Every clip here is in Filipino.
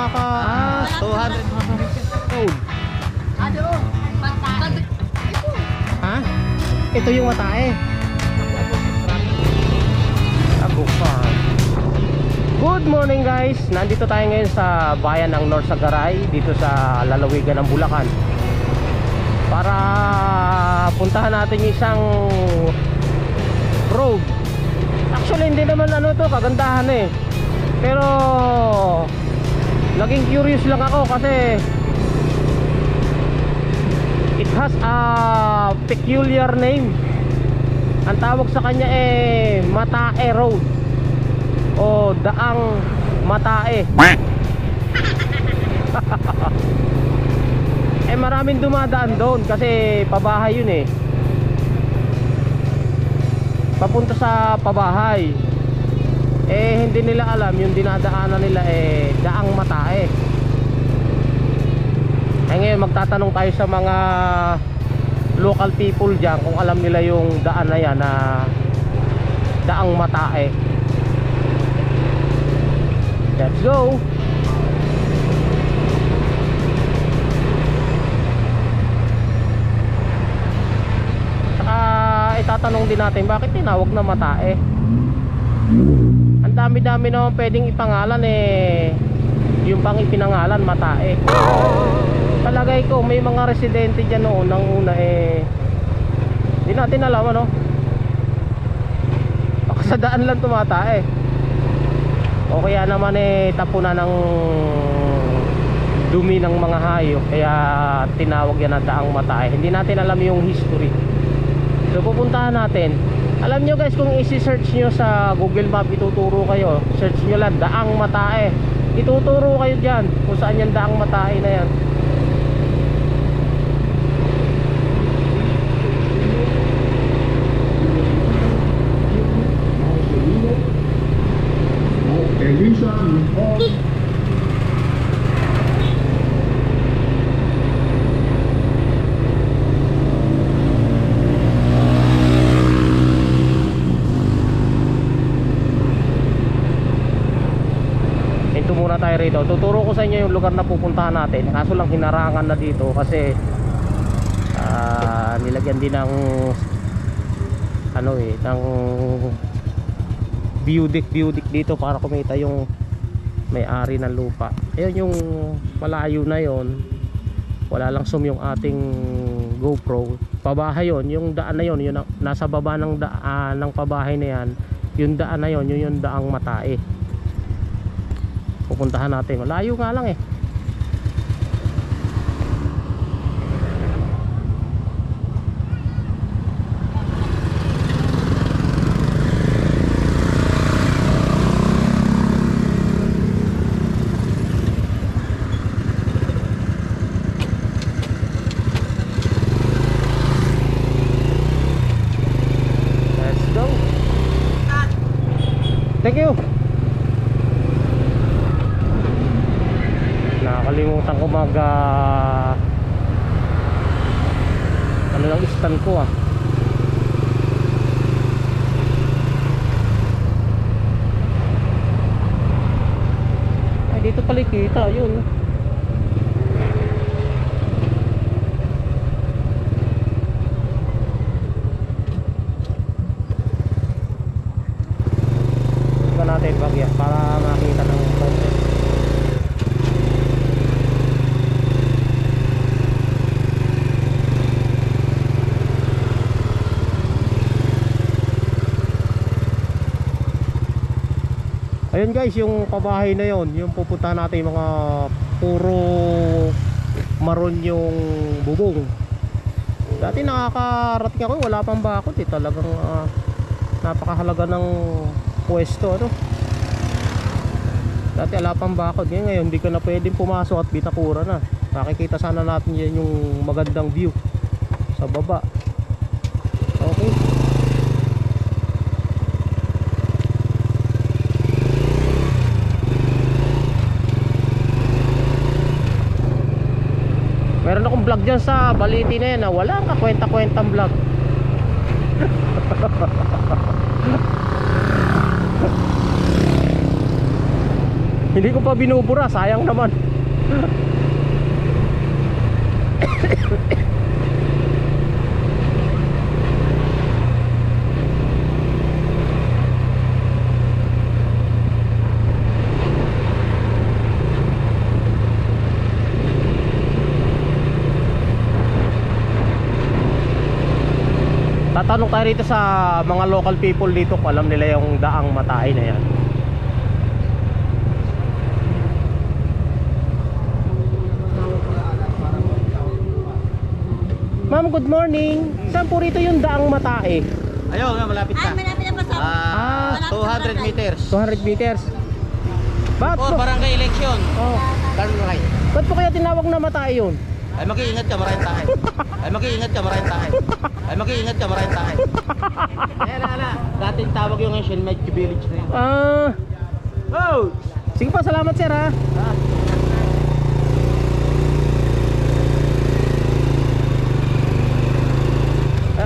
naka 200 road. Ha? Ito yung matae. Ago Farm. Good morning guys. Nandito tayo ngayon sa bayan ng Norsagaray, dito sa lalawigan ng Bulacan, para puntahan natin yung isang road. Actually hindi naman ano to, kagandahan eh. Pero naging curious lang ako kasi it has a peculiar name. Ang tawag sa kanya eh Matae Road o Daang Matae. Eh maraming dumadaan doon kasi pabahay yun eh, papunta sa pabahay. Eh hindi nila alam yung dinadaanan nila eh Daang Matae. Eh ngayon magtatanong tayo sa mga local people dyan kung alam nila yung daan na yan na Daang Matae. Let's go. Itatanong din natin bakit tinawag na Matae. Ang dami-dami naman pwedeng ipangalan eh, yung pang ipinangalan Matae. Palagay ko may mga residente dyan noon nang una eh di natin alam ano, baka sa daan lang tumatae o kaya naman eh tapunan ng dumi ng mga hayop kaya tinawag yan na Daang Matae. Hindi natin alam yung history. So pupuntahan natin. Alam nyo guys, kung isi-search nyo sa Google Map, ituturo kayo, search nyo lang Daang Matae, ituturo kayo dyan kung saan yung Daang Matae na yan. Tayo rito. Tuturo ko sa inyo yung lugar na pupuntahan natin. Kaso lang hinarangan na dito kasi nilagyan din ng ano eh, ng view deck dito para kumita yung may-ari ng lupa. Ayun yung malayo na yon. Wala lang zoom yung ating GoPro. Pabahay yon, yung daan na yon, yun nasa baba ng daan ng pabahay na yan. Yung daan na yon, yun yung Daang Matae. Pupuntahan natin, malayo nga lang eh. Let's go. Thank you. Nakalimutan ko mag ano lang stand ko ah. Ay dito pala kita yun. Ito natin bagya para makita ng content. Ayun guys, yung pabahay na yon, yung pupuntahan natin, mga puro maroon yung bubong. Dati nakakarating ako, wala pang bakod eh. Talagang napakahalaga ng pwesto ano. Dati wala pang bakod. Ngayon hindi ka na pwedeng pumasok at bitakura na. Makikita sana natin yan yung magandang view sa baba. Okay. Meron akong vlog dyan sa Baliti na yan na wala ka kwenta-kwentang vlog. Hindi ko pa binubura, sayang naman. Tatanong tayo rito sa mga local people dito kung alam nila yung daang Matae na yan. Ma'am, good morning. Saan po rito yung daang Matae? Ayun nga, malapit Ay, na. malapit na pa sa... 200 meters. 200 meters. Ba't Oh, po? barangay election. Oh, Barangay. ba't po kaya tinawag na Matae yun? Ay mag-iingat ka, maraming tayo. Ay mag-iingat ka, maraming tayo. Ay mag-iingat ka, maraming tayo. Ala. Dating tawag yung Shenmai Village na yun. Oh! Sige pa, salamat sir ha.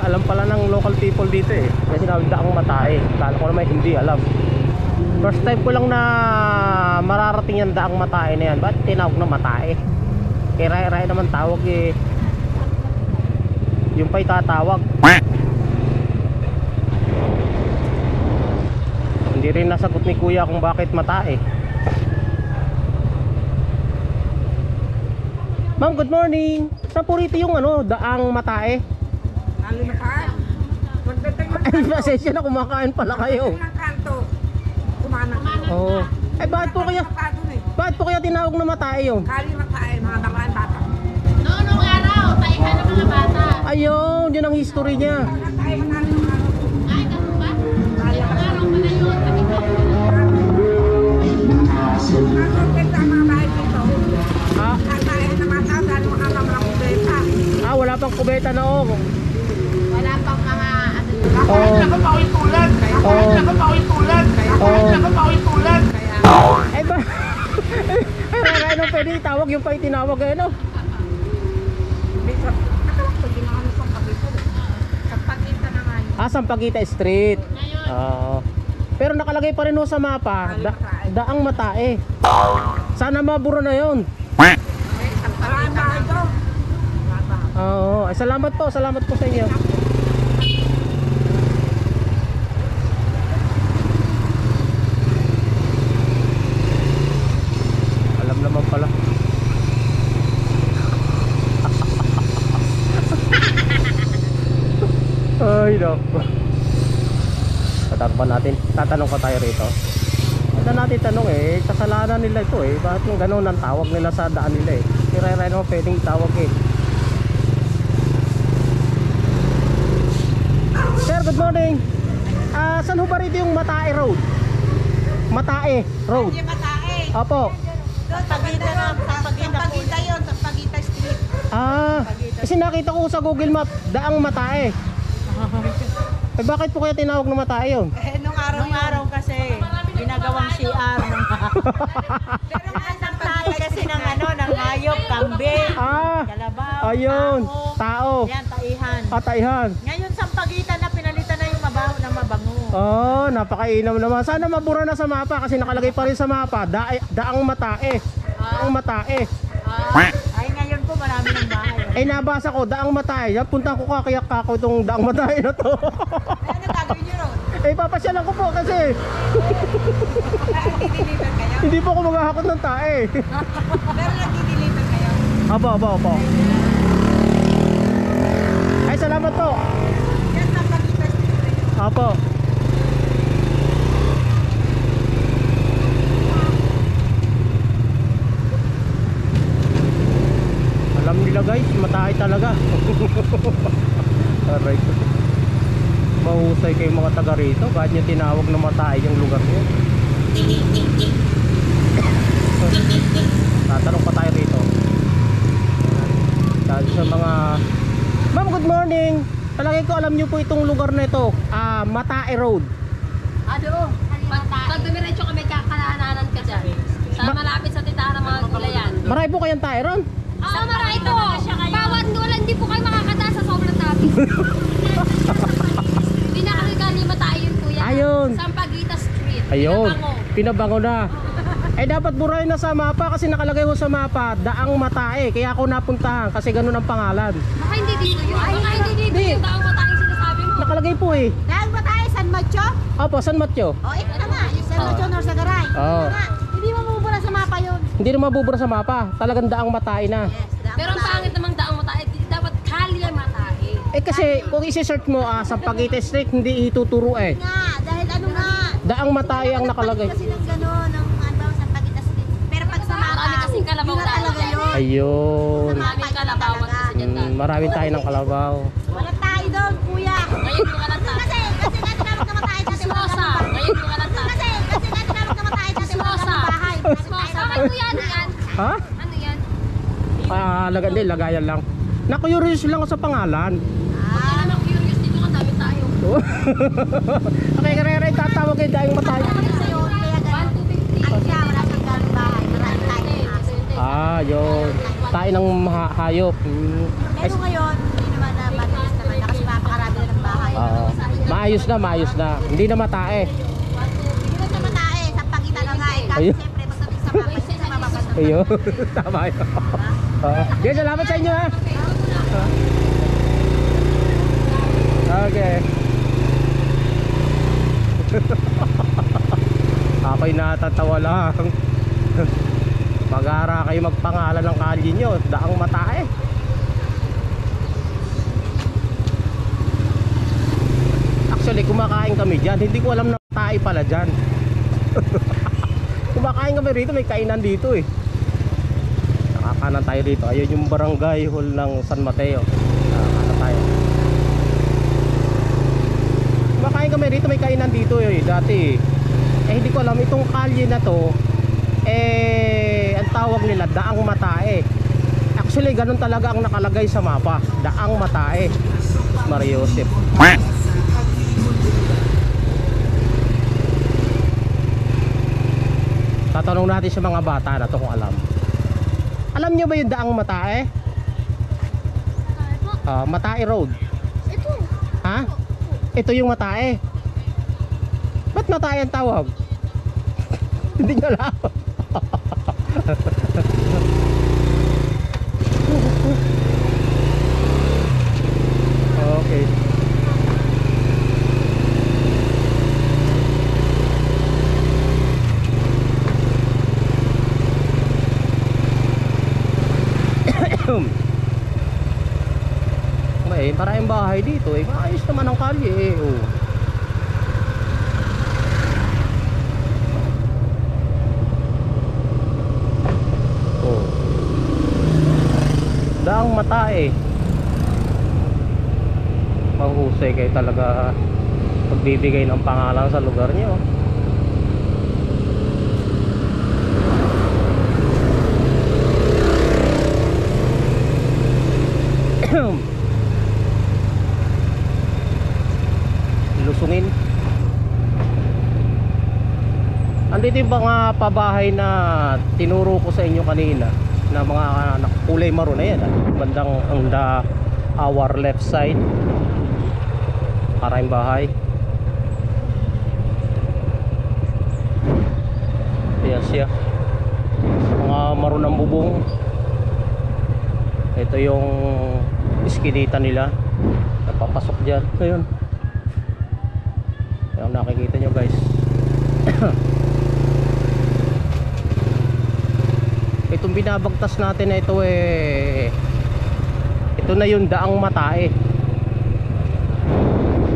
Alam pala ng local people dito eh. Kasi daang Matae. Kala ko naman hindi alam. First time ko lang na mararating yung daang Matae na yan. Ba't tinawag na Matae? Kaya ray-ray naman tawag eh. Yung pa'y tatawag. Hindi rin nasagot ni kuya kung bakit Matae. Ma'am, good morning. Saan po rito yung daang Matae? Kalimataan. Pagdating ng Ay, pasensya na, kumakain pala kayo. kanto, kumana. Oo. Eh, bakit po kaya tinawag na Matae yun? Kalimataan, mga bakaan bata. Noong araw, taihan ng mga bata. Ayun, yun ang history niya. Kalimataan, mga Ay, ganun ba? Ilang araw pa na yun. Ah, wala pang kubeta na oh. Wala pang mga ano. Oh. Eh ba? Ay, ano pwede itawag yung pa itinawag eh, no? Sampagita Street. Pero nakalagay pa rin ho sa mapa, daang Matae. Sana mabura na yon. Oo, ay, salamat po sa inyo. Alam naman pala. Ay, naku. Tatanong pa tayo rito. Ano natin tanong eh, kasalanan nila ito eh. Bakit yung gano'n ang tawag nila sa daan nila eh? Kira-ira naman pwedeng tawag eh. Sir, good morning. Saan ho ba rito yung Matae Road? Matae Road. Opo. Sampagita yun, Sampagita Street. Kasi nakita ko sa Google Map, daang Matae. Eh bakit po kaya tinawag na Matae yun? Nung araw kasi, ginagawang CR. Pero nga Sampagita kasi ng ng hayop, kambing, kalabaw, ayun, tao. yan, taihan. Taihan. Ngayon Sampagita na pinalitan na yung mabaho na mabango. Oh, napakainam naman. Sana mabura na sa mapa kasi nakalagay pa rin sa mapa, daang Matae. Daang Matae. Ay ngayon po marami ng bahay. Eh nabasa ko, daang Matae. Punta ko kakayak kako itong daang Matae na to. Ano gagawin nyo ron? Eh papasyalan ko po kasi Nagdi-deliver kayo? hindi po ako maghahakot ng tae. Pero nagdi-deliver kayo? Opo. Ay, salamat po. Yan Sampagita Street. Opo. Alam nila guys, Matae talaga. Aray ko. Mahusay kayong mga taga rito. Bakit nyo tinawag na Matae yung lugar nyo? Tatanong pa tayo rito. Dahil sa mga... Ma'am, good morning. Talagay ko alam nyo po itong lugar na ito. Matae Road. Pag dumiretso kami, kakalananan ka dyan. Sa malapit sa tindahan ng mga gulayan. Marami po kayong tae ron? Marami po. Bawat wala, hindi po kayo makakata sa sobrang traffic. Hindi na kami galing Matae yun, kuya. Ayun. Sampagita Street. Ayun. Pinabango. Pinabango na. Ay dapat burahin na sa mapa kasi nakalagay ho sa mapa Daang Matae, kaya ako napuntahan kasi ganun ang pangalan. Baka hindi dito yun. Baka hindi dito yung daang mataing sinasabi mo. Nakalagay po eh. Dahil ba tayo, San Macho? Opo, San Mateo. O, ito na nga. San Macho, Norsagaray. Oo. Hindi mo mabubura sa mapa yun. Hindi na mabubura sa mapa, talagang Daang Matae na. Yes, Daang Pero ang Matae. pangit namang daang matae. Dapat kalye matae. Eh kasi kung isi-search mo sa Paguete Street hindi ituturo eh. Nga, dahil ano nga. Daang Matae ang nakalagay. Kasi ng gano'n, ng ano, sa Pagitas din. Pero pag sa mapa, Marami kasing kalabaw yun na dati. talaga yun. Ayun. Maraming kalabawan kasi dyan dati. Maraming tayo ng kalabaw. Walang tayo doon, kuya. Ngayon yung alanta. Kasi nga tinawag na matay dati. Smosa. Ngayon yung alanta. Kasi nga tinawag na matay dati. Smosa. Bahay. Smosa. Bakit kuya ano yan? Ha? Ano yan? Hindi, lagayan lang. Nakurious lang ako sa pangalan. Kaya naman curious dito ang dami tayo. Okay, karera, tatawag kayo Daang Matae. Kasi yun, kaya gano'n. 1,250. Ano siya, wala siyang galing bahay. Maraming tayo ng aso. Yun. Tayo ng hayop. Pero ngayon, hindi naman na matinis naman na kasi mapakarami na ng bahay. Maayos na. Hindi na matae. Hindi na siya matae, sa pagitan na nga eh. Kasi Ayun. siyempre, pagdating sa mapa, hindi sa mapapasok. Ayun. Tama yun. Okay, salamat sa inyo ha. Okay. Ako'y natatawa lang. Mag-aara kayo magpangalan ng kalye nyo, Daang Matae. Actually, kumakain kami dyan. Hindi ko alam na Matae pala dyan. Kumakain kami rito, may kainan dito eh. Nakakanan tayo dito. Ayun yung barangay hall ng San Mateo. Nakakanan tayo. Kumakain kami rito, may kainan dito eh, dati. Hindi ko alam itong kalye na to ang tawag nila Daang Matae. Actually ganun talaga ang nakalagay sa mapa, Daang Matae. Mariosep. Tatanong natin sa mga bata na to kung alam. Alam nyo ba yung Daang Matae? Matae Road. Ito. Ha? Ito yung Matae. Ba't Matae ang tawag? Hindi nyo alam. Okay. Maraming bahay dito eh. Maayos naman ang kalye eh. Daang Matae. Mahusay kayo talaga pagbibigay ng pangalan sa lugar nyo. Lusungin. Andito yung mga pabahay na tinuro ko sa inyo kanina na mga kulay maroon na yan bandang our left side. Maraming bahay. Ayan siya, mga maroon ng bubong. Ito yung iskinita nila, napapasok dyan. Ayun, yung nakikita nyo guys. Itong binabagtas natin na ito ito na yung Daang Matae.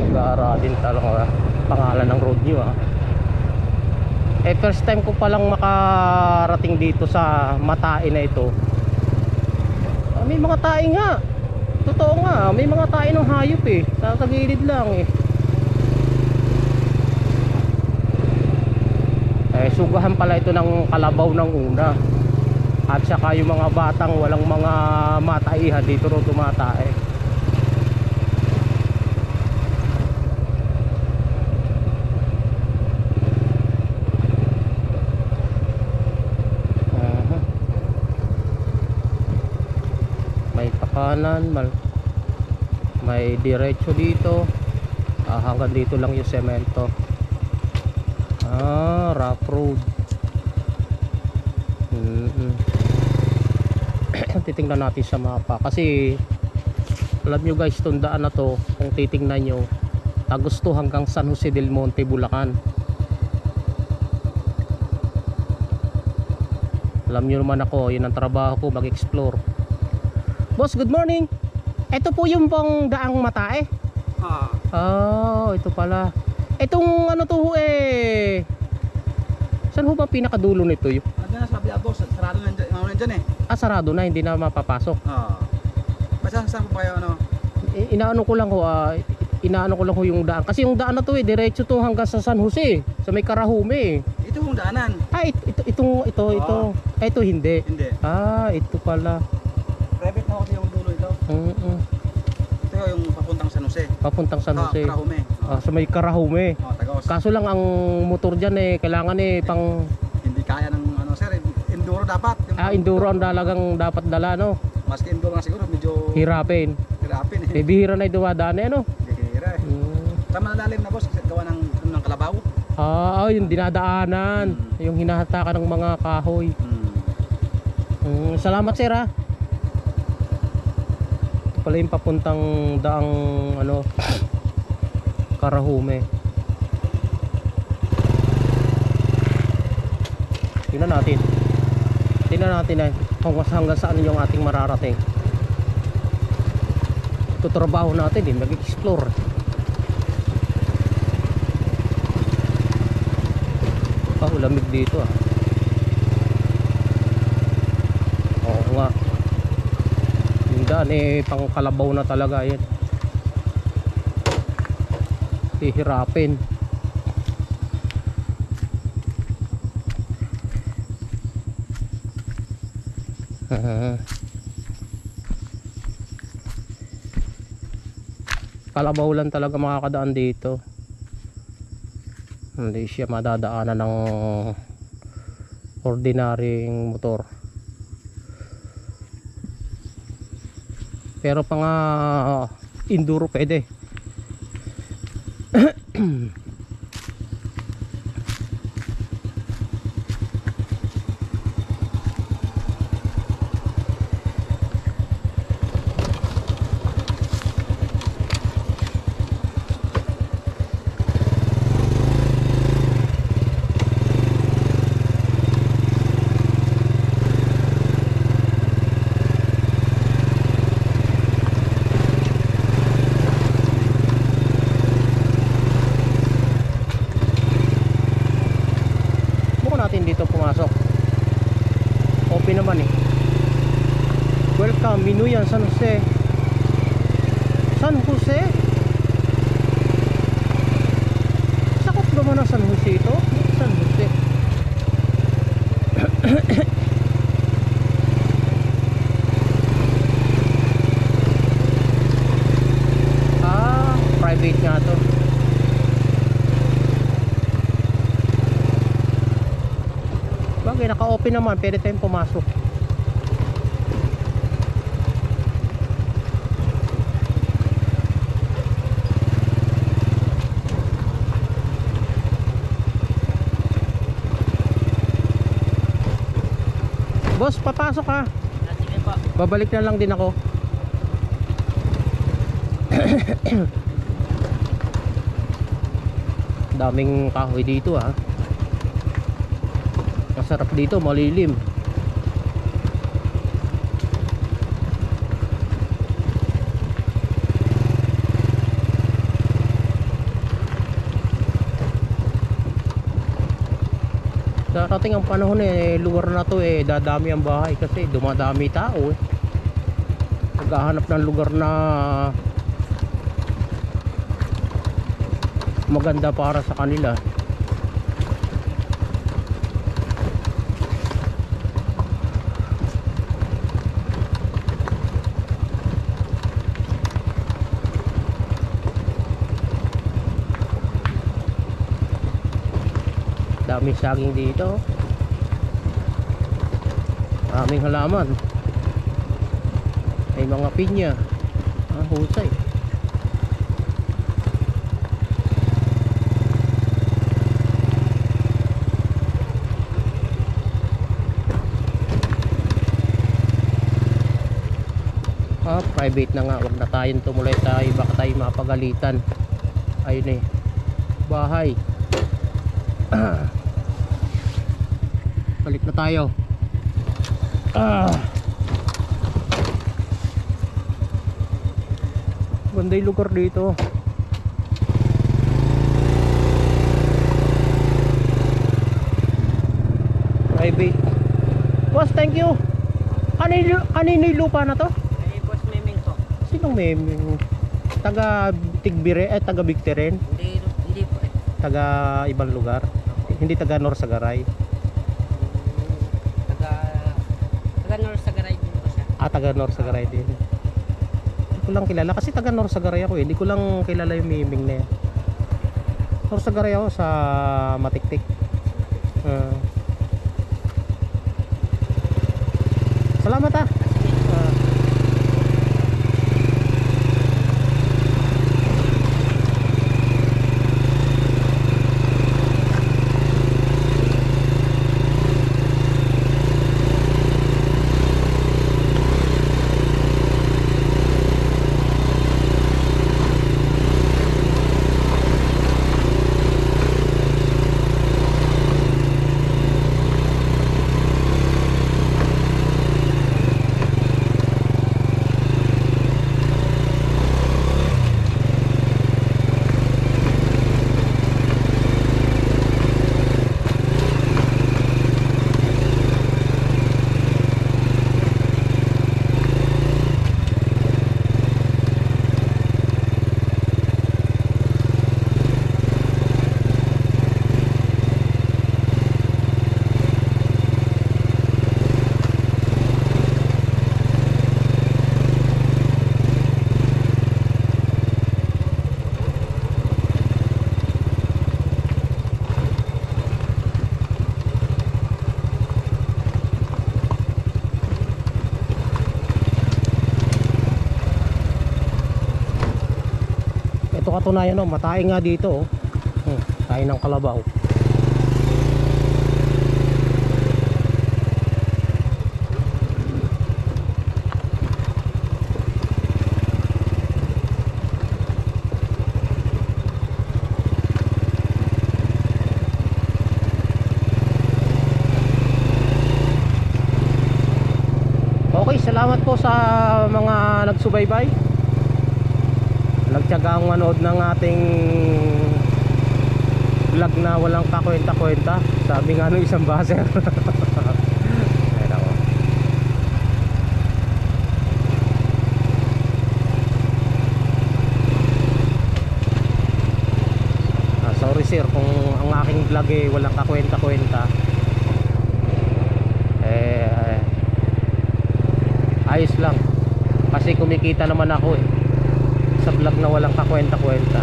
Mag-aaralin talaga pangalan ng road nyo first time ko palang makarating dito sa Matae na ito. May mga tae nga, totoo nga, may mga tae ng hayop sa gilid lang sugahan pala ito ng kalabaw ng una. At saka yung mga batang walang mga mataihan dito ro tumatae. May pakanan, may diretso dito. Hanggang dito lang yung semento. Rough road. titingnan natin sa mapa kasi alam nyo guys, itong daan na to kung titingnan nyo, Agosto hanggang San Jose del Monte, Bulacan. Alam nyo naman ako, yun ang trabaho ko, mag-explore. Boss, good morning. Ito po yung pang daang Matae. Ito pala. Itong ano to saan ho ba pinakadulo nito? Ano na sabi boss, sarado na dyan eh. Sarado na, hindi na mapapasok. Saan po kayo ano? Inaano ko lang ho yung daan. Kasi yung daan na to diretso to hanggang sa San Jose, sa may Karahume. Ito yung daanan. Ito. Ito hindi. Hindi. Ito pala. Private na kasi yung dulo ito. Ito yung papuntang San Jose. Papuntang San Jose. Karahume. Sa may Karahume. Tagaos. Kaso lang ang motor dyan kailangan pang... Hindi kaya ng ano sir, enduro dapat. Enduro ang dalagang dapat dala, no? Maski enduro nga siguro, medyo... Hirapin bihira na dumadaan ano? Bihira Sa malalim na boss, gawa ng kalabaw. Yung dinadaanan. Yung hinahatakan ng mga kahoy. Salamat sir ha. Ito pala yung papuntang daang Karahume. Tingnan natin kung hanggang saan yung ating mararating. Ito trabaho natin mag-explore. Lamig dito Oo nga. Yung daan pang kalabaw na talaga yan. Hihirapin. Kalabaw lang talaga makakadaan dito. Hindi siya madadaanan ng ordinaryong motor. Pero pang enduro pwede. Dito pumasok. Open naman Welcome, Minuyan, San Jose. San Jose? Sakop naman ang San Jose ito? San Jose. Private nga to. Bagay, naka-open naman, pwede tayong pumasok. Boss, papasok ha. Sige po. Babalik na lang din ako. Daming kahoy dito ha. Masarap dito, malilim. Darating ang panahon lugar na to dadami ang bahay kasi dumadami tao Naghahanap ng lugar na maganda para sa kanila. Daming saging dito. Maraming halaman. May mga pinya. Husay. Private na nga, wag na tayong tumuloy tayo, baka tayo mapagalitan. Ayun eh, bahay. Balik na tayo. Ganda yung lugar dito. Private. Boss, thank you. Kanino yung lupa na to? Ay, boss Meming po. Sinong Meming? Taga Tigbire, taga Bicteren? Hindi po eh. Taga ibang lugar? Hindi taga Norsagaray? Taga Norsagaray din po siya. Taga Norsagaray din. Hindi ko lang kilala kasi taga Norsagaray ako eh. Hindi ko lang kilala yung Meming na yan. Norsagaray ako sa Matiktik. Salamat ah. Katunayan matay nga dito tayo ng kalabaw. Okay, salamat po sa mga nagsubaybay, nagtiyagang manood ng ating vlog na walang kakwenta-kwenta. Sabi nga nung isang baser. Ayun ako. Sorry sir kung ang aking vlog walang kakwenta-kwenta. Ayos lang kasi kumikita naman ako sa vlog na walang kakwenta-kwenta.